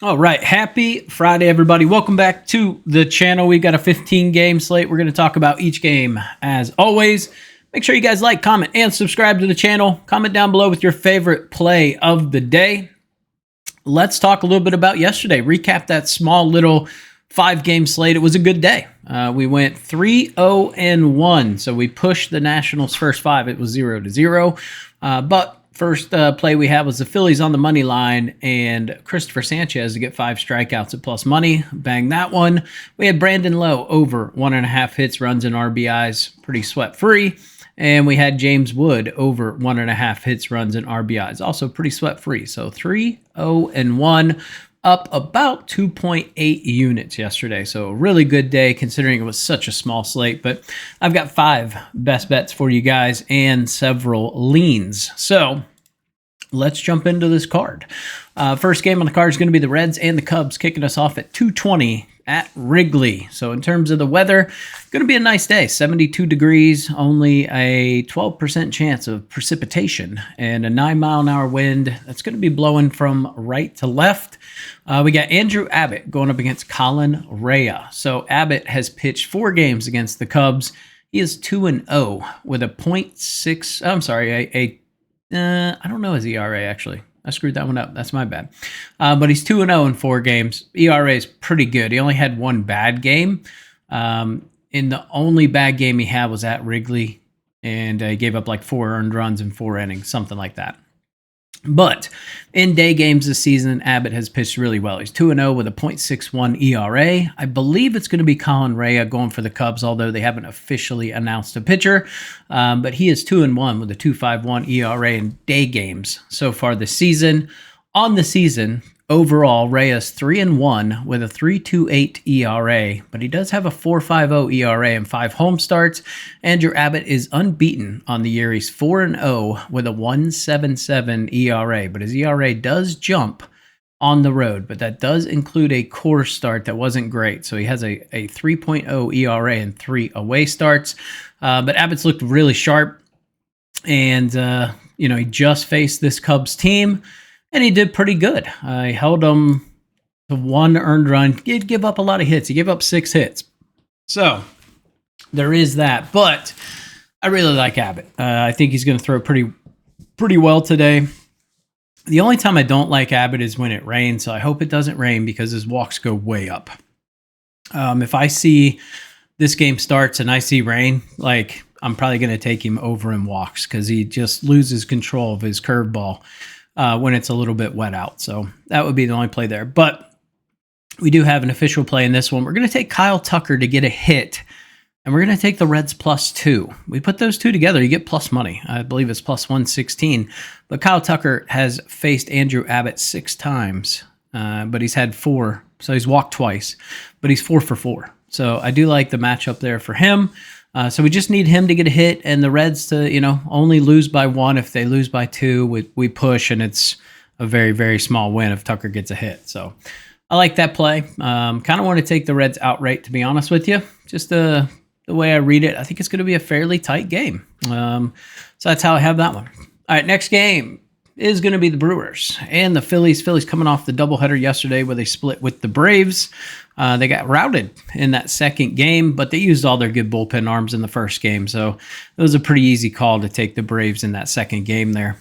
All right. Happy Friday, everybody. Welcome back to the channel. We've got a 15-game slate. We're going to talk about each game as always. Make sure you guys like, comment, and subscribe to the channel. Comment down below with your favorite play of the day. Let's talk a little bit about yesterday. Recap that small little 5-game slate. It was a good day. We went 3-0-1. So we pushed the Nationals' first 5. It was 0-0. But first play we had was the Phillies on the money line and Christopher Sanchez to get 5 strikeouts at plus money. Bang that one. We had Brandon Lowe over 1.5 hits, runs, and RBIs, pretty sweat free. And we had James Wood over 1.5 hits, runs, and RBIs, also pretty sweat free. So 3-0-1, up about 2.8 units yesterday. So a really good day considering it was such a small slate. But I've got 5 best bets for you guys and several leans. So let's jump into this card. First game on the card is going to be the Reds and the Cubs, kicking us off at 2:20 at Wrigley. So in terms of the weather, going to be a nice day. 72 degrees, only a 12% chance of precipitation, and a 9-mile-an-hour wind. That's going to be blowing from right to left. We got Andrew Abbott going up against Colin Rea. So Abbott has pitched 4 games against the Cubs. He is 2-0 with a .6. I'm sorry, I don't know his ERA actually. I screwed that one up. That's my bad. But he's 2-0 in 4 games. ERA is pretty good. He only had 1 bad game. And the only bad game he had was at Wrigley. And he gave up like 4 earned runs in 4 innings, something like that. But in day games this season, Abbott has pitched really well. He's 2-0 with a .61 ERA. I believe it's going to be Colin Rea going for the Cubs, although they haven't officially announced a pitcher. But he is 2-1 with a 2.51 ERA in day games so far this season. On the season, overall, Rea is 3-1 with a 3.28 ERA, but he does have a 4.50 ERA and 5 home starts. Andrew Abbott is unbeaten on the year. He's 4-0 with a 1.77 ERA, but his ERA does jump on the road, but that does include a core start that wasn't great. So he has a 3.0 ERA and 3 away starts. But Abbott's looked really sharp, and he just faced this Cubs team. And he did pretty good. He held them to 1 earned run. He did give up a lot of hits. He gave up 6 hits. So there is that. But I really like Abbott. I think he's going to throw pretty well today. The only time I don't like Abbott is when it rains. So I hope it doesn't rain because his walks go way up. If I see this game starts and I see rain, I'm probably going to take him over in walks because he just loses control of his curveball when it's a little bit wet out. So that would be the only play there. But we do have an official play in this one. We're going to take Kyle Tucker to get a hit, and we're going to take the Reds +2. We put those 2 together, you get plus money. I believe it's plus 116. But Kyle Tucker has faced Andrew Abbott 6 times, but he's had 4. So he's walked twice, but he's 4 for 4. So I do like the matchup there for him. So we just need him to get a hit, and the Reds to, only lose by 1. If they lose by 2, we push, and it's a very, very small win if Tucker gets a hit. So I like that play. Kind of want to take the Reds outright, to be honest with you. Just the way I read it, I think it's going to be a fairly tight game. So that's how I have that one. All right, next game is going to be the Brewers and the Phillies. Phillies coming off the doubleheader yesterday where they split with the Braves. They got routed in that second game, but they used all their good bullpen arms in the first game. So it was a pretty easy call to take the Braves in that second game there.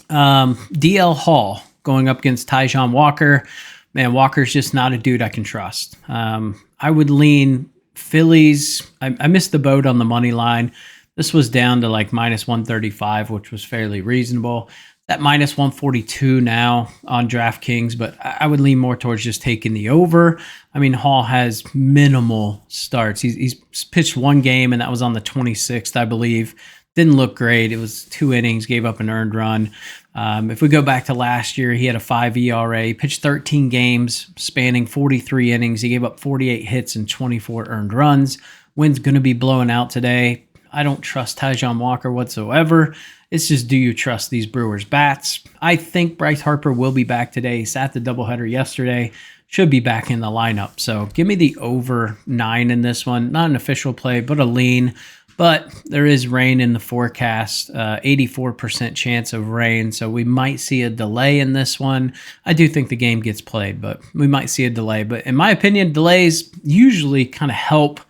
DL Hall going up against Taijuan Walker. Man, Walker's just not a dude I can trust. I would lean Phillies. I missed the boat on the money line. This was down to like minus 135, which was fairly reasonable. At minus 142 now on DraftKings, but I would lean more towards just taking the over. I mean, Hall has minimal starts. He's pitched 1 game, and that was on the 26th, I believe. Didn't look great. It was 2 innings, gave up an earned run. If we go back to last year, he had a 5 ERA. He pitched 13 games, spanning 43 innings. He gave up 48 hits and 24 earned runs. Wind's going to be blowing out today. I don't trust Taijuan Walker whatsoever. It's just, do you trust these Brewers bats? I think Bryce Harper will be back today. He sat the doubleheader yesterday. Should be back in the lineup. So give me the over 9 in this one. Not an official play, but a lean. But there is rain in the forecast, 84% chance of rain. So we might see a delay in this one. I do think the game gets played, but we might see a delay. But in my opinion, delays usually kind of help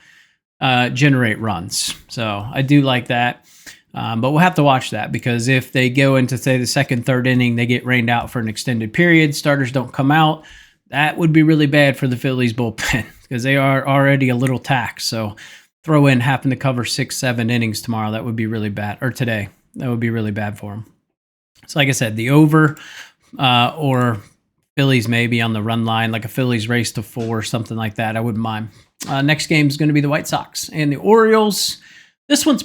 generate runs. So I do like that. But we'll have to watch that, because if they go into, say, the second, third inning, they get rained out for an extended period, starters don't come out, that would be really bad for the Phillies bullpen, because they are already a little taxed. So throw in having to cover 6-7 innings tomorrow, that would be really bad. Or today, that would be really bad for them. So like I said, the over or Phillies maybe on the run line, like a Phillies race to 4, something like that, I wouldn't mind. Next game is going to be the White Sox and the Orioles. This one's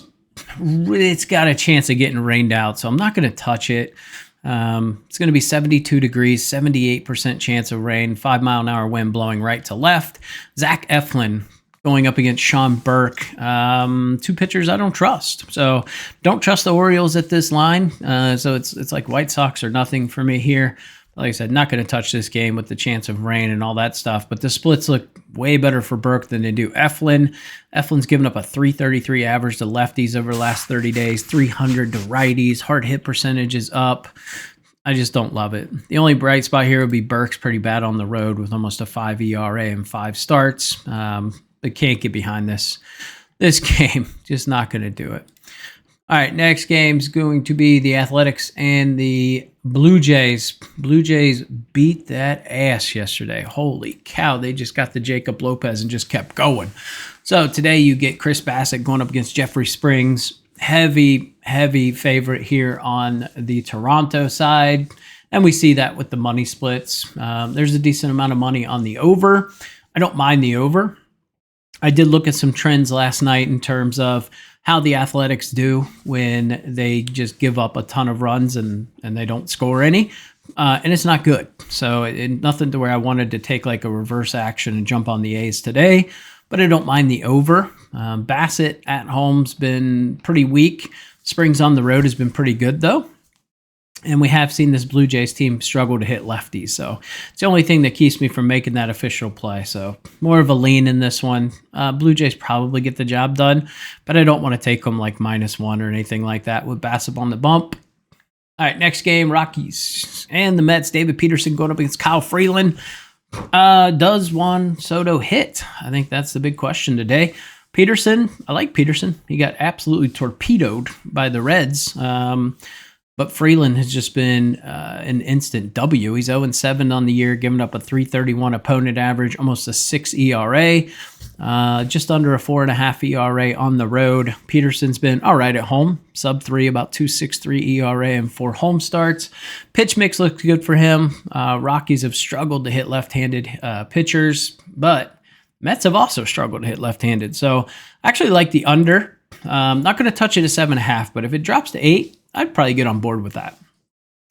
it's got a chance of getting rained out, so I'm not going to touch it. It's going to be 72 degrees, 78% chance of rain, 5-mile-an-hour wind blowing right to left. Zach Eflin going up against Sean Burke. 2 pitchers I don't trust. So don't trust the Orioles at this line. So it's like White Sox or nothing for me here. Like I said, not going to touch this game with the chance of rain and all that stuff. But the splits look way better for Burke than they do Eflin. Eflin's given up a 333 average to lefties over the last 30 days, 300 to righties. Hard hit percentage is up. I just don't love it. The only bright spot here would be Burke's pretty bad on the road with almost a 5 ERA and 5 starts. But can't get behind this game. Just not going to do it. All right, next game is going to be the Athletics and the Blue Jays. Blue Jays beat that ass yesterday. Holy cow, they just got the Jacob Lopez and just kept going. So today you get Chris Bassett going up against Jeffrey Springs. Heavy favorite here on the Toronto side. And we see that with the money splits. There's a decent amount of money on the over. I don't mind the over. I did look at some trends last night in terms of how the Athletics do when they just give up a ton of runs and they don't score any. And it's not good. So nothing to where I wanted to take like a reverse action and jump on the A's today. But I don't mind the over. Bassett at home's been pretty weak. Springs on the road has been pretty good, though. And we have seen this Blue Jays team struggle to hit lefties. So it's the only thing that keeps me from making that official play. So more of a lean in this one. Blue Jays probably get the job done, but I don't want to take them like -1 or anything like that with Bassett on the bump. All right, next game, Rockies and the Mets. David Peterson going up against Kyle Freeland. Does Juan Soto hit? I think that's the big question today. Peterson, I like Peterson. He got absolutely torpedoed by the Reds. But Freeland has just been an instant W. He's 0-7 on the year, giving up a 3.31 opponent average, almost a 6 ERA, just under a 4.5 ERA on the road. Peterson's been all right at home, sub-3, about 2.63 ERA and 4 home starts. Pitch mix looks good for him. Rockies have struggled to hit left-handed pitchers, but Mets have also struggled to hit left-handed. So I actually like the under. Not going to touch it at 7.5, but if it drops to 8, I'd probably get on board with that.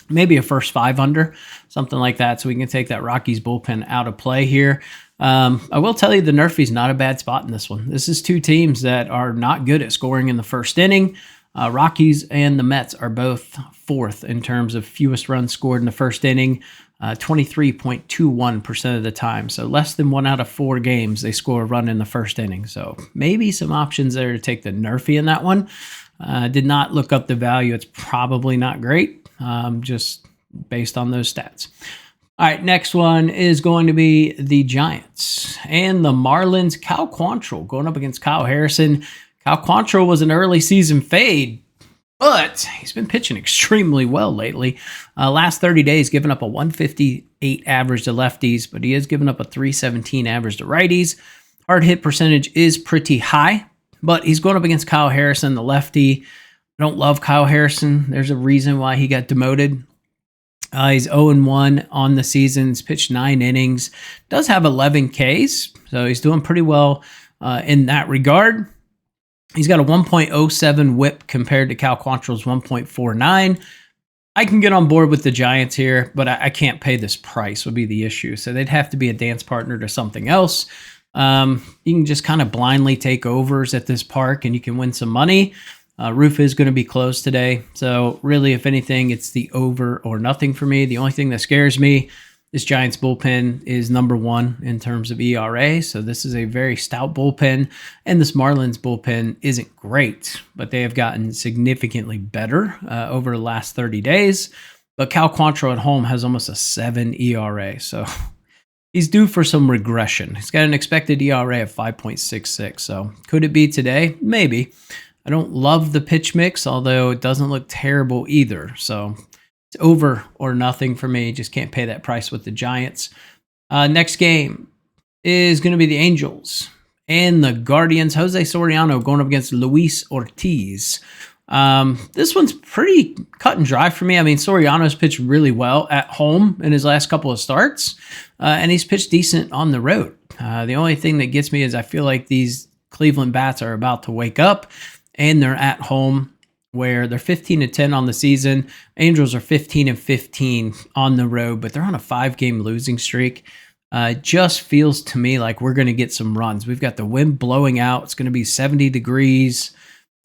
Maybe a first 5 under, something like that, so we can take that Rockies bullpen out of play here. I will tell you the Nerfy's not a bad spot in this one. This is 2 teams that are not good at scoring in the first inning. Rockies and the Mets are both 4th in terms of fewest runs scored in the first inning, 23.21% of the time. So less than 1 out of 4 games they score a run in the first inning. So maybe some options there to take the Nerfy in that one. Did not look up the value. It's probably not great, just based on those stats. All right, next one is going to be the Giants and the Marlins. Cal Quantrill going up against Kyle Harrison. Cal Quantrill was an early season fade, but he's been pitching extremely well lately. Last 30 days, given up a 158 average to lefties, but he has given up a 317 average to righties. Hard hit percentage is pretty high. But he's going up against Kyle Harrison, the lefty. I don't love Kyle Harrison. There's a reason why he got demoted. He's 0-1 on the season. He's pitched 9 innings. Does have 11 Ks, so he's doing pretty well in that regard. He's got a 1.07 whip compared to Cal Quantrill's 1.49. I can get on board with the Giants here, but I can't pay this price would be the issue. So they'd have to be a dance partner to something else. You can just kind of blindly take overs at this park and you can win some money. Roof is going to be closed today. So really, if anything, it's the over or nothing for me. The only thing that scares me This Giants bullpen is number 1 in terms of ERA, so this is a very stout bullpen, and this Marlins bullpen isn't great, but they have gotten significantly better over the last 30 days. But Cal Quantrill at home has almost a 7 ERA, so he's due for some regression. He's got an expected ERA of 5.66, so could it be today? Maybe. I don't love the pitch mix, although it doesn't look terrible either, so it's over or nothing for me. Just can't pay that price with the Giants. Next game is going to be the Angels and the Guardians. Jose Soriano going up against Luis Ortiz. This one's pretty cut and dry for me. I mean, Soriano's pitched really well at home in his last couple of starts, and he's pitched decent on the road. The only thing that gets me is I feel like these Cleveland bats are about to wake up, and they're at home, where they're 15-10 on the season. Angels are 15-15 on the road, but they're on a 5-game losing streak. It just feels to me like we're going to get some runs. We've got the wind blowing out. It's going to be 70 degrees,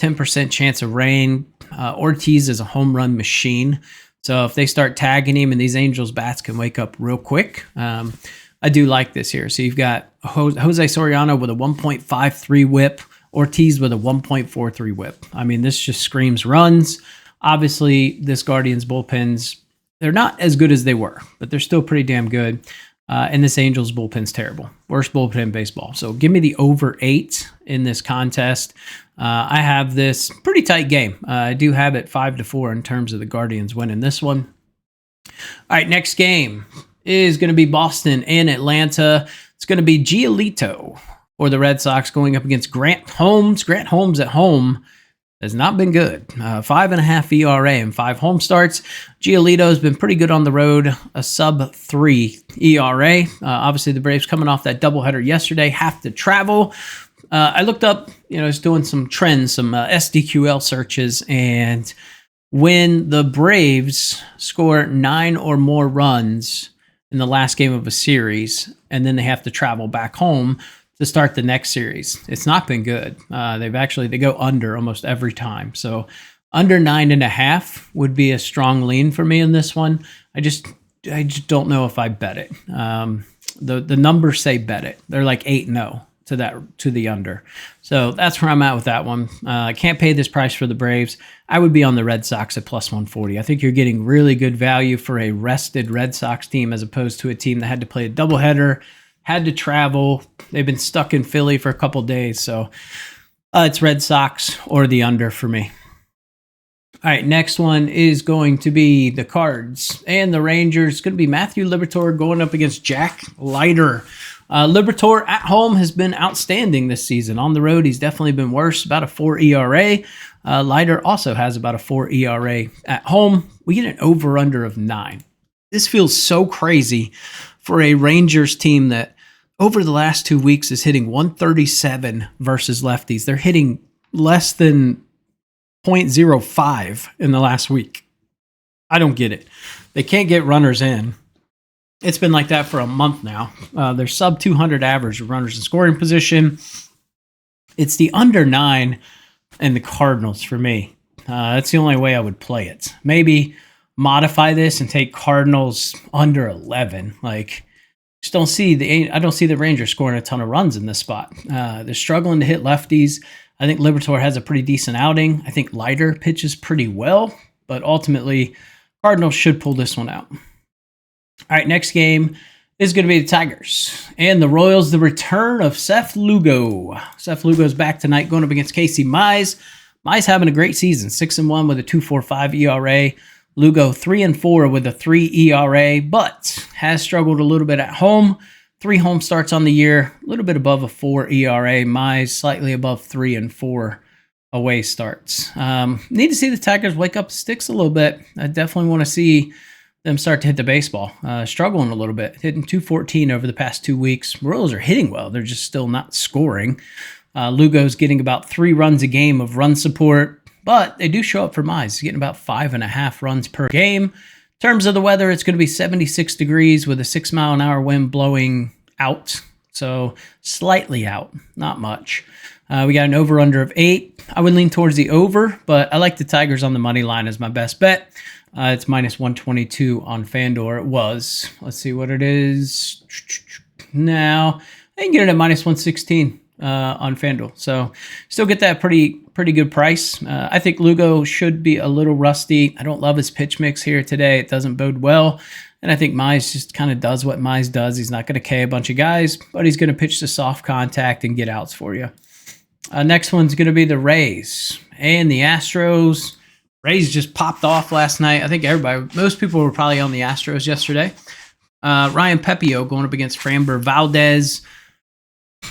10% chance of rain. Ortiz is a home run machine. So if they start tagging him and these Angels bats can wake up real quick, I do like this here. So you've got Jose Soriano with a 1.53 whip, Ortiz with a 1.43 whip. I mean, this just screams runs. Obviously, this Guardians bullpen's, they're not as good as they were, but they're still pretty damn good. And this Angels bullpen's terrible. Worst bullpen in baseball. So give me the over 8 in this contest. I have this pretty tight game. I do have it 5-4 in terms of the Guardians winning this one. All right, next game is going to be Boston and Atlanta. It's going to be Giolito or the Red Sox going up against Grant Holmes. Grant Holmes at home has not been good. 5.5 ERA in 5 home starts. Giolito's been pretty good on the road, a sub-3 ERA. Obviously, the Braves coming off that doubleheader yesterday have to travel. I looked up, I was doing some trends, some SDQL searches, and when the Braves score 9 or more runs in the last game of a series, and then they have to travel back home to start the next series, it's not been good. They go under almost every time. So under 9.5 would be a strong lean for me in this one. I just don't know if I bet it. The numbers say bet it. They're like 8-0 to the under. So that's where I'm at with that one. I can't pay this price for the Braves. I would be on the Red Sox at plus 140. I think you're getting really good value for a rested Red Sox team as opposed to a team that had to play a doubleheader, had to travel. They've been stuck in Philly for a couple days. So it's Red Sox or the under for me. All right, next one is going to be the Cards and the Rangers. It's going to be Matthew Liberatore going up against Jack Leiter. Liberatore at home has been outstanding this season. On the road, he's definitely been worse, about a 4 ERA. Leiter also has about a 4 ERA at home. We get an over-under of 9. This feels so crazy for a Rangers team that over the last 2 weeks is hitting 137 versus lefties. They're hitting less than 0.05 in the last week. I don't get it. They can't get runners in. It's been like that for a month now. They're sub 200 average of runners in scoring position. It's the under 9 and the Cardinals for me. That's the only way I would play it. Maybe modify this and take Cardinals under 11. Just don't see I don't see the Rangers scoring a ton of runs in this spot. They're struggling to hit lefties. I think Liberatore has a pretty decent outing. I think Leiter pitches pretty well, but ultimately Cardinals should pull this one out. All right, next game is going to be the Tigers and the Royals. The return of Seth Lugo. Seth Lugo's back tonight going up against Casey Mize. Mize having a great season, 6-1 with a 2.45 ERA. Lugo 3-4 with a 3 ERA, but has struggled a little bit at home. 3 home starts on the year, a little bit above a 4 ERA. Mize slightly above 3 and 4 away starts. Need to see the Tigers wake up the sticks a little bit. I definitely want to see them start to hit the baseball. Struggling a little bit, hitting 214 over the past 2 weeks. Royals are hitting well. They're just still not scoring. Lugo's getting about 3 runs a game of run support, but they do show up for Mize. He's getting about 5.5 runs per game. In terms of the weather, it's going to be 76 degrees with a 6-mile-an-hour wind blowing out. So slightly out, not much. We got an over-under of 8. I would lean towards the over, but I like the Tigers on the money line as my best bet. It's minus 122 on FanDuel. It was. Let's see what it is now. I can get it at minus 116 on FanDuel. So still get that pretty good price. I think Lugo should be a little rusty. I don't love his pitch mix here today. It doesn't bode well. And I think Mize just kind of does what Mize does. He's not going to K a bunch of guys, but he's going to pitch to soft contact and get outs for you. Next one's going to be the Rays and the Astros. Rays just popped off last night. I think most people were probably on the Astros yesterday. Ryan Pepio going up against Framber Valdez.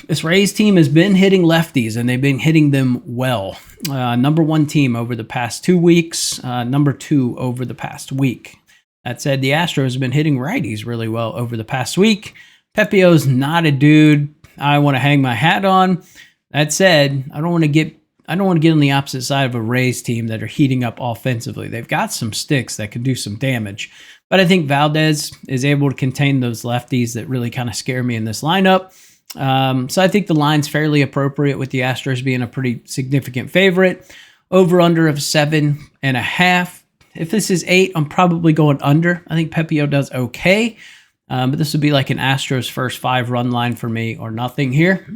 This Rays team has been hitting lefties, and they've been hitting them well. Number 1 team over the past 2 weeks, number 2 over the past week. That said, the Astros have been hitting righties really well over the past week. Pepio's not a dude I want to hang my hat on. That said, I don't want to get on the opposite side of a Rays team that are heating up offensively. They've got some sticks that can do some damage. But I think Valdez is able to contain those lefties that really kind of scare me in this lineup. So I think the line's fairly appropriate with the Astros being a pretty significant favorite. Over under of 7.5. If this is 8, I'm probably going under. I think Pepio does okay. But this would be like an Astros first 5-run line for me or nothing here.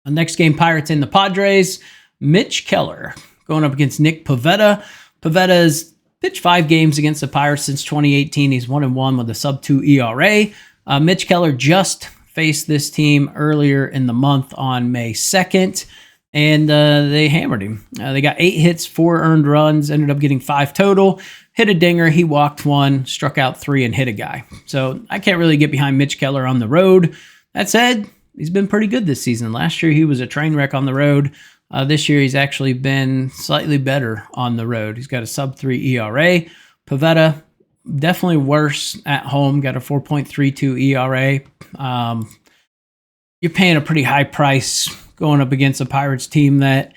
Next game, Pirates and the Padres. Mitch Keller going up against Nick Pivetta. Pivetta's pitched 5 games against the Pirates since 2018. He's 1-1 with a sub-2 ERA. Mitch Keller just faced this team earlier in the month on May 2nd, and they hammered him. They got 8 hits, 4 earned runs, ended up getting 5 total. Hit a dinger, he walked 1, struck out 3, and hit a guy. So I can't really get behind Mitch Keller on the road. That said, he's been pretty good this season. Last year, he was a train wreck on the road. This year, he's actually been slightly better on the road. He's got a sub-3 ERA. Pivetta, definitely worse at home, got a 4.32 ERA. You're paying a pretty high price going up against a Pirates team that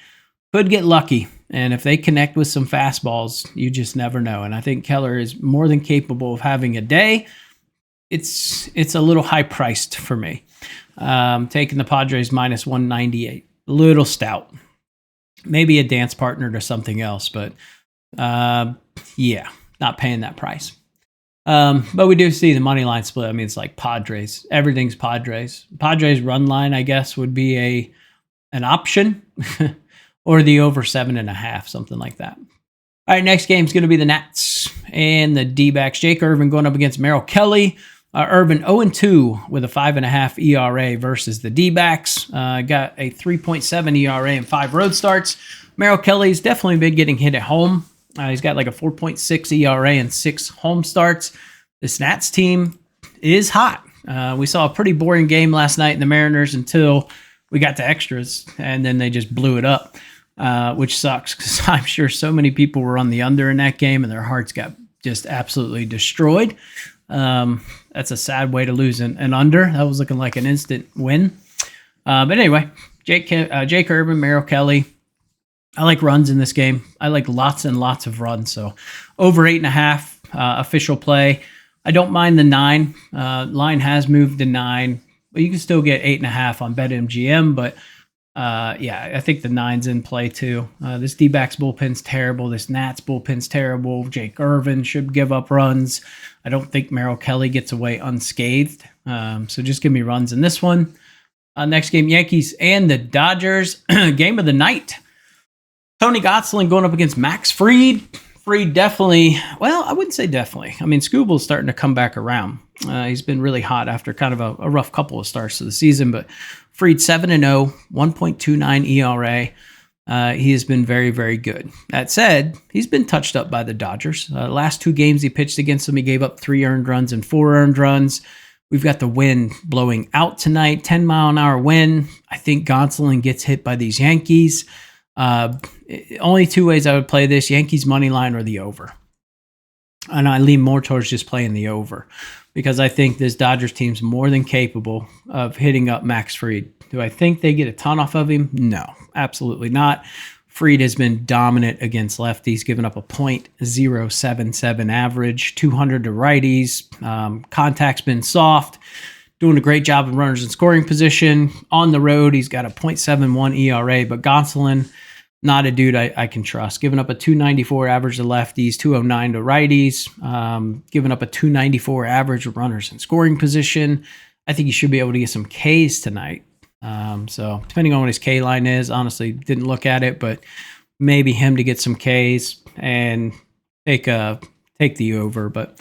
could get lucky. And if they connect with some fastballs, you just never know. And I think Keller is more than capable of having a day. It's a little high-priced for me. Taking the Padres minus 198. A little stout. Maybe a dance partner to something else, but yeah, not paying that price. But we do see the money line split. I mean, it's like Padres. Everything's Padres. Padres run line, I guess, would be an option, or the over 7.5, something like that. All right, next game is going to be the Nats and the D-backs. Jake Irvin going up against Merrill Kelly. Irvin 0-2 with a 5.5 ERA versus the D-backs. Got a 3.7 ERA and 5 road starts. Merrill Kelly's definitely been getting hit at home. He's got like a 4.6 ERA and 6 home starts. This Nats team is hot. We saw a pretty boring game last night in the Mariners until we got to extras, and then they just blew it up, which sucks because I'm sure so many people were on the under in that game, and their hearts got just absolutely destroyed. That's a sad way to lose an under. That was looking like an instant win. But anyway, Jake Irvin, Merrill Kelly. I like runs in this game. I like lots and lots of runs. So over 8.5 official play. I don't mind the 9. Line has moved to 9, but you can still get 8.5 on BetMGM. But yeah, I think the 9's in play too. This D-backs bullpen's terrible. This Nats bullpen's terrible. Jake Irvin should give up runs. I don't think Merrill Kelly gets away unscathed. So just give me runs in this one. Next game, Yankees and the Dodgers. Game of the night. Tony Gonsolin going up against Max Fried. Fried definitely, well, I wouldn't say definitely. I mean, Scooble's starting to come back around. He's been really hot after kind of a rough couple of starts to the season, but Fried 7-0, 1.29 ERA. He has been very, very good. That said, he's been touched up by the Dodgers. Last 2 games he pitched against them, he gave up 3 earned runs and 4 earned runs. We've got the wind blowing out tonight, 10-mile-an-hour wind. I think Gonsolin gets hit by these Yankees. Only 2 ways I would play this: Yankees money line or the over. And I lean more towards just playing the over because I think this Dodgers team's more than capable of hitting up Max Fried. Do I think they get a ton off of him? No, absolutely not. Fried has been dominant against lefties, giving up a .077 average, 200 to righties. Contact's been soft. Doing a great job of runners in scoring position. On the road, he's got a .71 ERA, but Gonsolin, not a dude I can trust. Giving up a 294 average to lefties, 209 to righties, giving up a 294 average of runners in scoring position. I think he should be able to get some Ks tonight. So depending on what his K line is, honestly, didn't look at it, but maybe him to get some Ks and take the over. But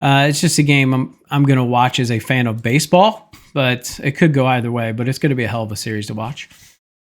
it's just a game I'm going to watch as a fan of baseball, but it could go either way. But it's going to be a hell of a series to watch.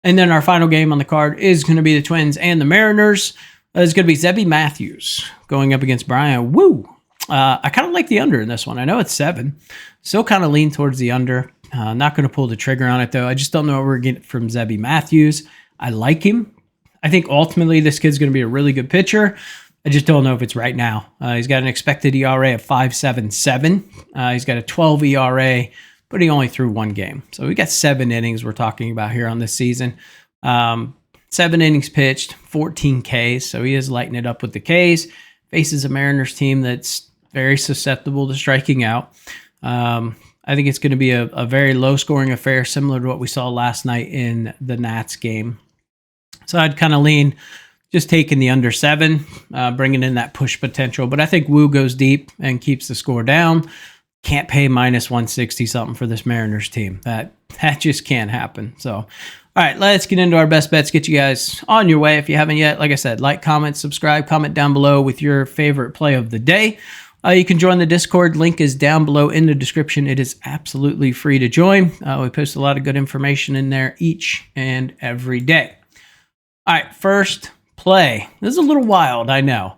And then our final game on the card is going to be the Twins and the Mariners. It's going to be Zebby Matthews going up against Brian Woo. I kind of like the under in this one. I know it's 7. Still kind of lean towards the under. Not going to pull the trigger on it, though. I just don't know what we're getting from Zebby Matthews. I like him. I think ultimately this kid's going to be a really good pitcher. I just don't know if it's right now. He's got an expected ERA of 5.77. He's got a 12 ERA, but he only threw 1 game. So we got 7 innings we're talking about here on this season. 7 innings pitched, 14 Ks. So he is lighting it up with the Ks. Faces a Mariners team that's very susceptible to striking out. I think it's going to be a very low-scoring affair, similar to what we saw last night in the Nats game. So I'd kind of lean just taking the under 7, bringing in that push potential. But I think Woo goes deep and keeps the score down. Can't pay minus 160 something for this Mariners team. That just can't happen. So, all right, let's get into our best bets. Get you guys on your way if you haven't yet. Like I said, like, comment, subscribe, comment down below with your favorite play of the day. You can join the Discord. Link is down below in the description. It is absolutely free to join. We post a lot of good information in there each and every day. All right, first play. This is a little wild, I know.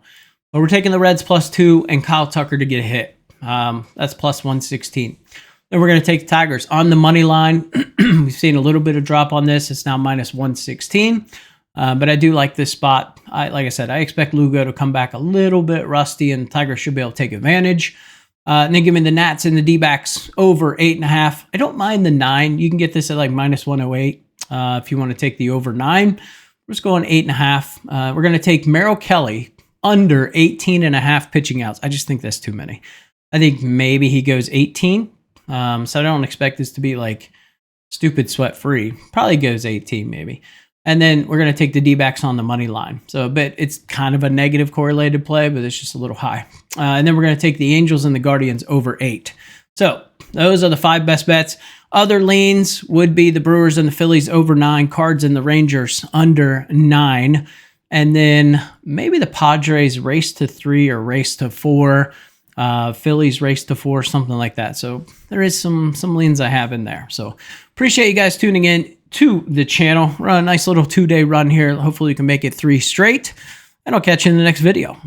But we're taking the Reds +2 and Kyle Tucker to get a hit. That's +116. Then we're going to take the Tigers on the money line. We've seen a little bit of drop on this. It's now -116. But I do like this spot. Like I said, I expect Lugo to come back a little bit rusty, and the Tigers should be able to take advantage. And then give me the Nats and the D-backs over 8.5. I don't mind the 9. You can get this at like -108 if you want to take the over 9. We're just going 8.5. We're going to take Merrill Kelly under 18.5 pitching outs. I just think that's too many. I think maybe he goes 18. So I don't expect this to be like stupid sweat-free. Probably goes 18 maybe. And then we're going to take the D-backs on the money line. So, but it's kind of a negative correlated play, but it's just a little high. And then we're going to take the Angels and the Guardians over 8. So those are the 5 best bets. Other leans would be the Brewers and the Phillies over 9, Cards and the Rangers under 9. And then maybe the Padres race to 3 or race to 4. Phillies race to 4, something like that. So there is some leans I have in there. So appreciate you guys tuning in to the channel. Run a nice little 2-day run here. Hopefully you can make it 3 straight, and I'll catch you in the next video.